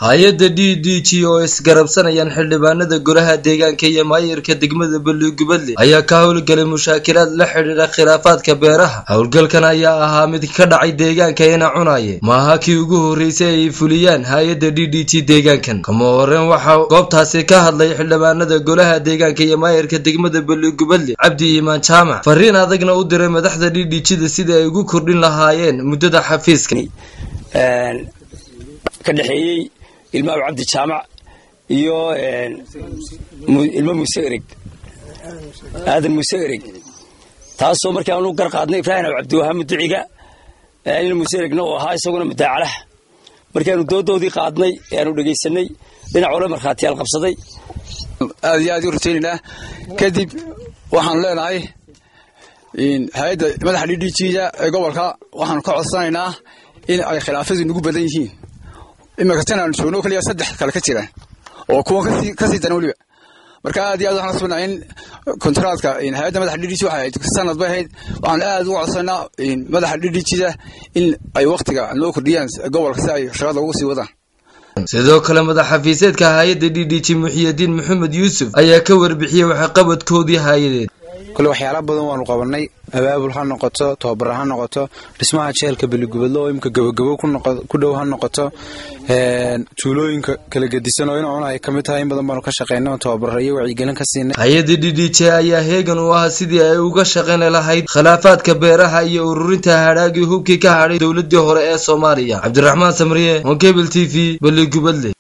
hay'adda DDG oo isgarabsanayaan xildhibaanada golaha deegaanka iyo maayirka degmada Balugubadle ayaa ka howlgalay mushaakilaad la xiriira khilaafaadka beeraha. Howlgalkan ayaa ahaa mid ka dhacay deegaanka ina cunaaye maaha kii ugu horeysay ay fuliyaan hay'adda DDG deegaankan. Kama horeen waxa goobtaasi ka hadlay xildhibaanada golaha deegaanka iyo maayirka degmada Balugubadle Cabdi Imaan Jaamac fariin adagna u diray madaxda DDG sida ay ugu kordhin lahaayeen muddada xafiiska ka dhaxeeyay ilmaha Cabdi Jaamac iyo ilmaha Museerig aadan Museerig taasoo markii aanu gar qaadnay Ibrahim Cabdi Wahaam duciga ilmaha Museerigna oo ahaa isaguna madaacalaha markii aanu doodoodii qaadnay aanu dhageysanay dhinac wala marxaatiyaal qabsaday aad iyo aad u rajaynaynaa kadib waxaan leenahay in hay'adda madaxda DDG-da ee gobolka waxaan ka codsanaynaa in ay khilaafadu nagu badan yihiin imika tan aan joogno kaliya saddex kale ka jiraan oo kuwa ka sii daran waliba marka aad iyo aad waxaan soo in kontraadka in hay'adda madaxda DDG waxay sanad bahayd waxaan aad ugu codsanaa in madaxda DDG-da in ay waqtiga loo kordhiyaan gobolka si ay shaqada ugu sii wadaan sidoo kale madax xafiiseedka hay'adda DDG Muxyidiin Maxamed Yuusuf ayaa ka warbixiyay waxa qabadkoodii hay'adeed كل وحياة بدن وانقبلني أباب الهالنقطة توبر هالنقطة اسمها شيء كبلجبل الله يمكن جبوا كل هالنقطة تولوين كل جديسنا وين أنا كمتها يوم بدن بنوك شقينا توبر هي وعيجنا كسينا هيدا DDG يا هيجن وهسيدي أيوجا شقينا لهاي خلافات كبيرة هي ورنتها هراجي هو كي كهاري دولة هراء الصومالية عبد الرحمن سمرية وكابل TV بلجبل